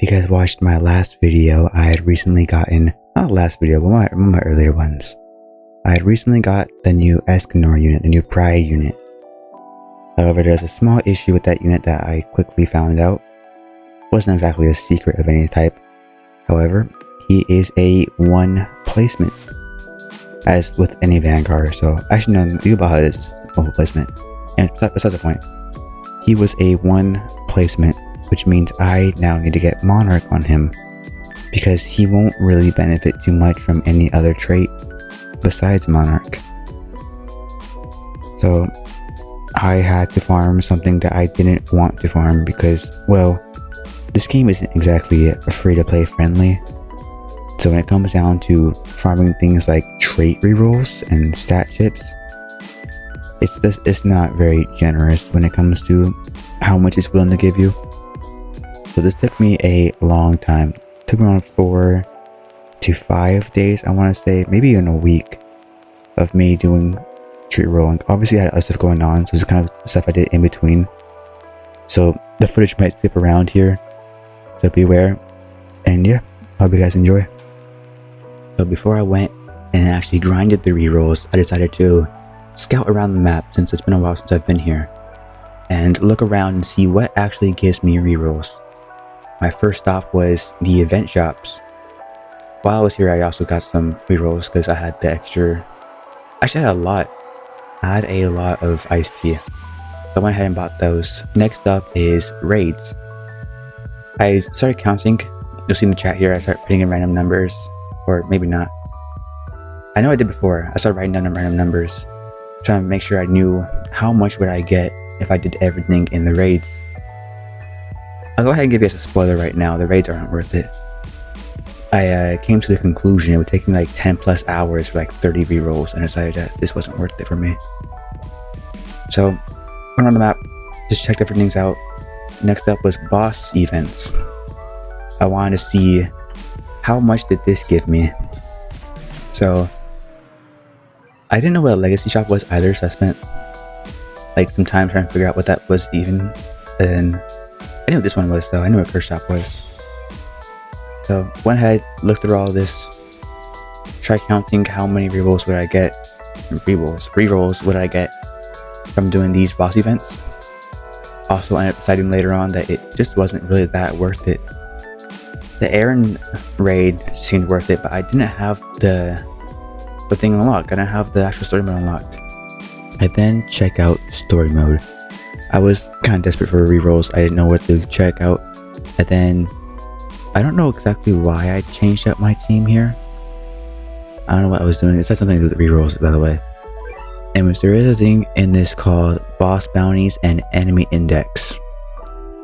If you guys watched my last video, I had recently gotten, not last video, but one of my earlier ones. I had recently got the new Escanor unit, the new Pride unit. However, there's a small issue with that unit that I quickly found out. Wasn't exactly a secret of any type. However, he is a one placement, as with any Vanguard. So actually no, you about his multiple placement. And besides the point, he was a one placement, which means I now need to get Monarch on him, because he won't really benefit too much from any other trait besides Monarch. So I had to farm something that I didn't want to farm because, well, this game isn't exactly free-to-play friendly. So when it comes down to farming things like trait rerolls and stat chips, it's not very generous when it comes to how much it's willing to give you. So this took me a long time. It took me around 4 to 5 days, I want to say, maybe even a week of me doing trait rolling. Obviously I had other stuff going on, so it's kind of stuff I did in between. So the footage might skip around here, so beware. And yeah, hope you guys enjoy. So before I went and actually grinded the rerolls, I decided to scout around the map, since it's been a while since I've been here, and look around and see what actually gives me rerolls. My first stop was the event shops. While I was here, I also got some rerolls because I had the extra. Actually, I had a lot. I had a lot of iced tea, so I went ahead and bought those. Next up is raids. I started counting. You'll see in the chat here, I started putting in random numbers, or maybe not. I know I did before. I started writing down random numbers, trying to make sure I knew how much would I get if I did everything in the raids. I'll go ahead and give you guys a spoiler right now. The raids aren't worth it. I came to the conclusion it would take me like 10 plus hours for like 30 rerolls, and decided that this wasn't worth it for me. So went on the map, just checked different things out. Next up was boss events. I wanted to see how much did this give me. So I didn't know what a legacy shop was either, so I spent like some time trying to figure out what that was even. And I knew what this one was though. I knew what curse shop was. So went ahead, looked through all of this, tried counting how many rerolls would I get. Rerolls would I get from doing these boss events. Also ended up deciding later on that it just wasn't really that worth it. The Aaron raid seemed worth it, but I didn't have the thing unlocked. I didn't have the actual story mode unlocked. I then check out story mode. I was kind of desperate for rerolls. I didn't know what to check out. And then I don't know exactly why I changed up my team here. I don't know what I was doing. It had something to do with rerolls, by the way. Anyways, there is a thing in this called boss bounties and enemy index.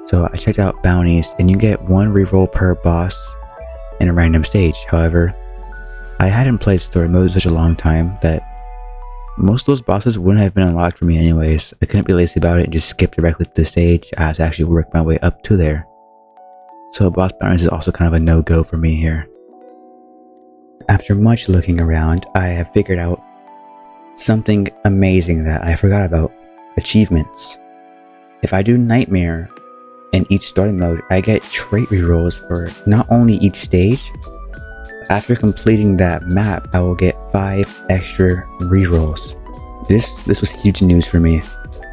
So I checked out bounties, and you get 1 reroll per boss in a random stage. However, I hadn't played story mode such a long time that most of those bosses wouldn't have been unlocked for me anyways. I couldn't be lazy about it and just skip directly to the stage. I had to actually work my way up to there. So boss bounties is also kind of a no-go for me here. After much looking around, I have figured out something amazing that I forgot about. Achievements. If I do Nightmare in each story mode, I get trait rerolls for not only each stage. After completing that map, I will get 5 extra rerolls. This was huge news for me.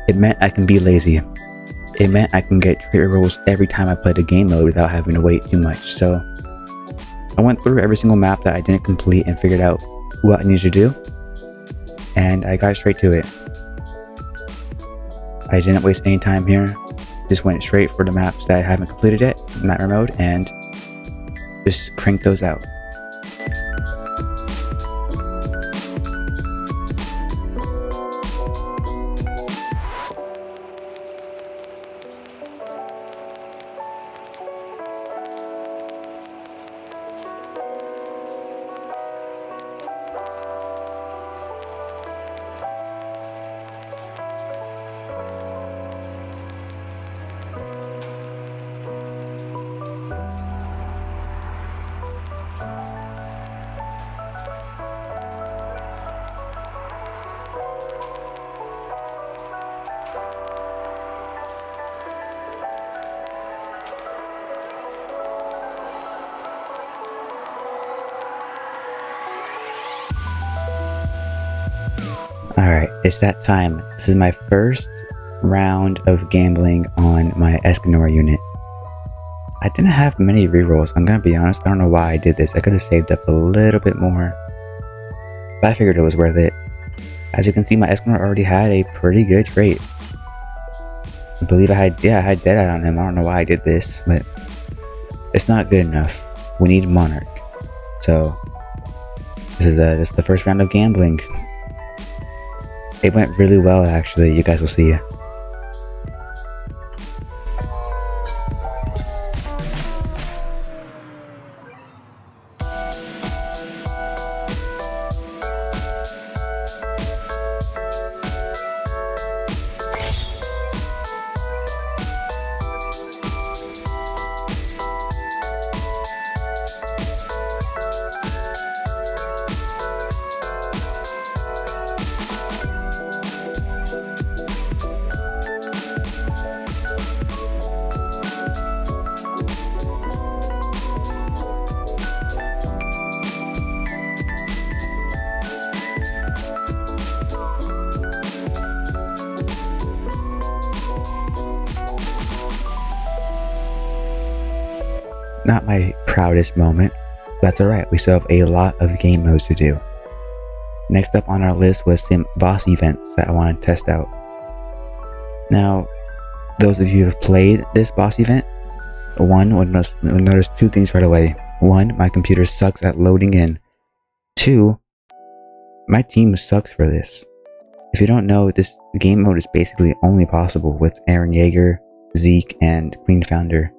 It meant I can be lazy. It meant I can get trait rerolls every time I played a game mode without having to wait too much. So I went through every single map that I didn't complete and figured out what I needed to do, and I got straight to it. I didn't waste any time here. Just went straight for the maps that I haven't completed yet, Nightmare mode, and just cranked those out. Alright, it's that time. This is my first round of gambling on my Escanor unit. I didn't have many rerolls, I'm gonna be honest. I don't know why I did this. I could have saved up a little bit more, but I figured it was worth it. As you can see, my Escanor already had a pretty good trait. I believe I had Deadeye on him. I don't know why I did this, but it's not good enough. We need Monarch. So this is the first round of gambling. It went really well, actually. You guys will see. Not my proudest moment, but that's alright, we still have a lot of game modes to do. Next up on our list was some boss events that I want to test out. Now, those of you who have played this boss event, one, will notice two things right away. One, my computer sucks at loading in. Two, my team sucks for this. If you don't know, this game mode is basically only possible with Aaron Yeager, Zeke, and Queen Founder.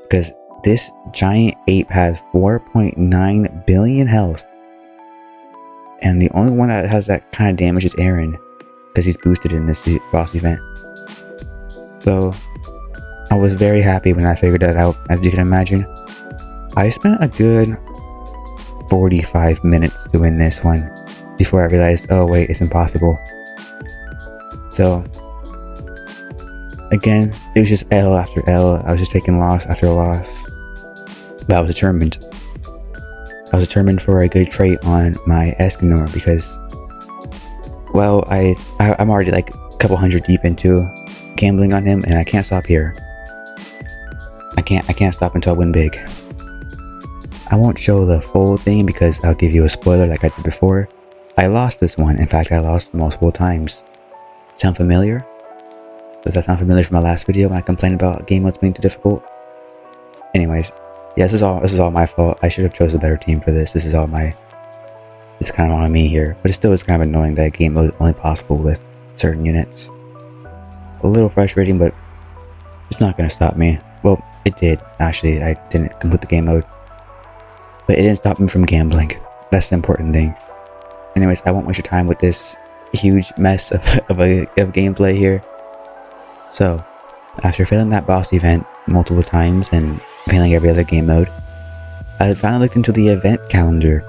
Because this giant ape has 4.9 billion health, and the only one that has that kind of damage is Aaron, because he's boosted in this boss event. So I was very happy when I figured that out. As you can imagine, I spent a good 45 minutes doing this one before I realized, oh wait, it's impossible. So again, it was just L after L. I was just taking loss after loss. But I was determined. I was determined for a good trait on my Escanor because, well, I'm already like a couple hundred deep into gambling on him, and I can't stop here. I can't stop until I win big. I won't show the full thing because I'll give you a spoiler like I did before. I lost this one. In fact, I lost multiple times. Sound familiar? Does that sound familiar from my last video when I complained about game modes being too difficult? Anyways, yeah, this is all my fault. I should have chosen a better team for this. It's kind of on me here, but it still is kind of annoying that game mode is only possible with certain units. A little frustrating, but it's not going to stop me. Well, it did, actually. I didn't complete the game mode, but it didn't stop me from gambling. That's the important thing. Anyways, I won't waste your time with this huge mess of gameplay here. So, after failing that boss event multiple times and failing every other game mode, I finally looked into the event calendar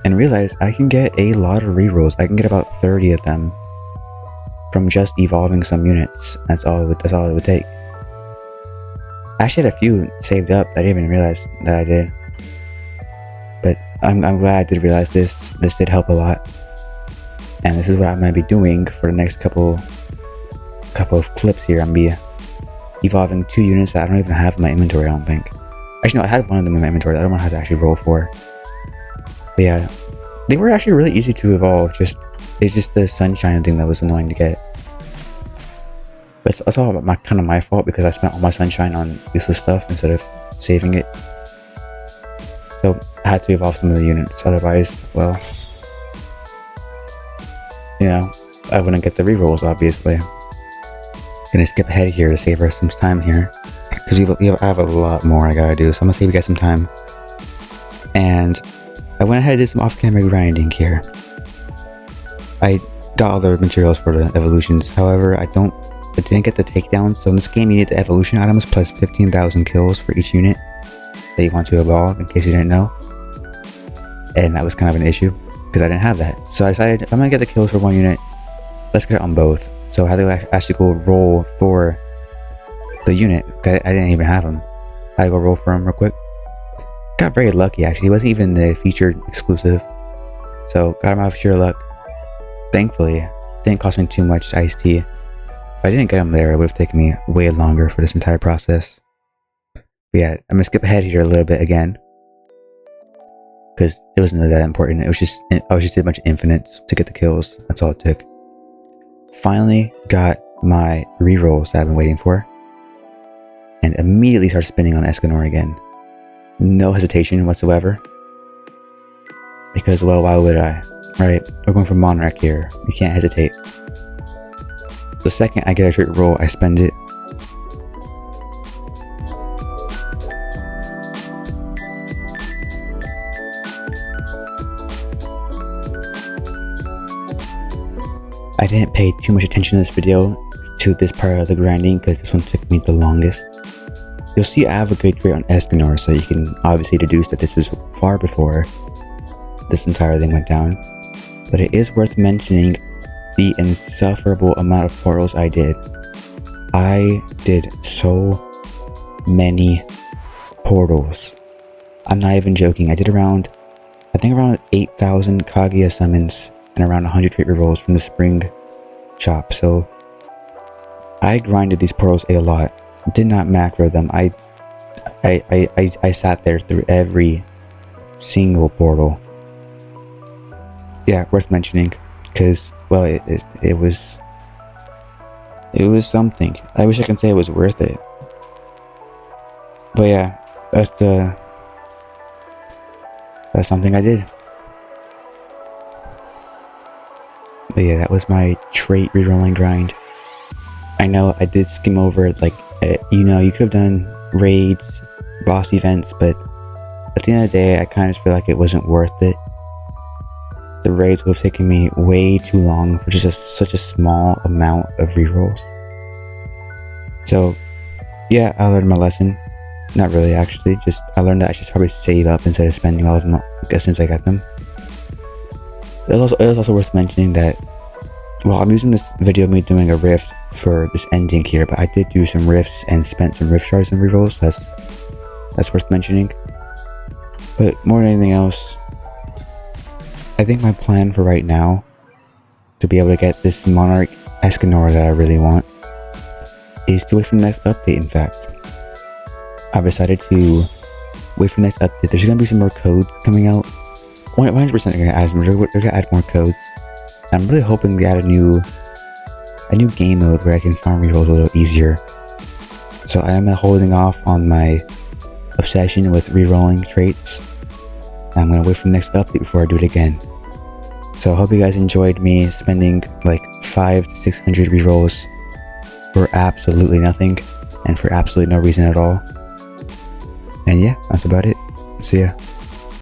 and realized I can get a lot of rerolls. I can get about 30 of them from just evolving some units. That's all it would take. I actually had a few saved up that I didn't even realize that I did. But I'm glad I did realize this. This did help a lot. And this is what I'm going to be doing for the next couple of clips here. I'm going to be evolving 2 units that I don't even have in my inventory, I don't think. Actually, no, I had one of them in my inventory that I don't want to have to actually roll for. But yeah, they were actually really easy to evolve. It's just the sunshine thing that was annoying to get. But it's all my fault because I spent all my sunshine on useless stuff instead of saving it. So I had to evolve some of the units, otherwise, well, you know, I wouldn't get the rerolls, obviously. Gonna skip ahead here to save us some time here, because I have a lot more I gotta do, so I'm gonna save you guys some time. And I went ahead and did some off-camera grinding here. I got all the materials for the evolutions, however, I didn't get the takedowns. So in this game you need the evolution items plus 15,000 kills for each unit that you want to evolve, in case you didn't know. And that was kind of an issue because I didn't have that. So I decided if I'm gonna get the kills for one unit, let's get it on both. So I had to actually go roll for the unit. I didn't even have him. I had to go roll for him real quick. Got very lucky actually. He wasn't even the featured exclusive. So got him out of sheer luck. Thankfully, it didn't cost me too much iced tea. If I didn't get them there, it would have taken me way longer for this entire process. But yeah, I'm gonna skip ahead here a little bit again, because it wasn't really that important. I was just did a bunch of infinites to get the kills. That's all it took. Finally got my rerolls that I've been waiting for, and immediately started spinning on Escanor again. No hesitation whatsoever. Because, well, why would I? Right, we're going for Monarch here. You can't hesitate. The second I get a straight roll, I spend it. I didn't pay too much attention in this video to this part of the grinding because this one took me the longest. You'll see I have a good rate on Escanor, so you can obviously deduce that this was far before this entire thing went down. But it is worth mentioning the insufferable amount of portals I did. I did so many portals. I'm not even joking. I did around 8,000 Kaguya summons and around 100 trait rerolls from the spring shop. So I grinded these portals a lot. Did not macro them. I sat there through every single portal. Yeah, worth mentioning, because, well, it was something. I wish I could say it was worth it. But yeah, that's something I did. But yeah, that was my trait rerolling grind. I know I did skim over, like, you could have done raids, boss events, but at the end of the day, I kind of feel like it wasn't worth it. The raids would have taken me way too long for just such a small amount of rerolls. So, yeah, I learned my lesson. Not really, actually. Just, I learned that I should probably save up instead of spending all of them as soon as I got them. It was also worth mentioning that, well, I'm using this video of me doing a rift for this ending here, but I did do some rifts and spent some rift shards and rerolls. That's worth mentioning. But more than anything else, I think my plan for right now, to be able to get this Monarch Escanor that I really want, is to wait for the next update. In fact, I've decided to wait for the next update. There's going to be some more codes coming out. 100% they're going to add they're going to add more codes. I'm really hoping they add a new game mode where I can farm rerolls a little easier. So I am holding off on my obsession with rerolling traits. I'm going to wait for the next update before I do it again. So I hope you guys enjoyed me spending like 500 to 600 rerolls for absolutely nothing and for absolutely no reason at all. And yeah, that's about it. See ya.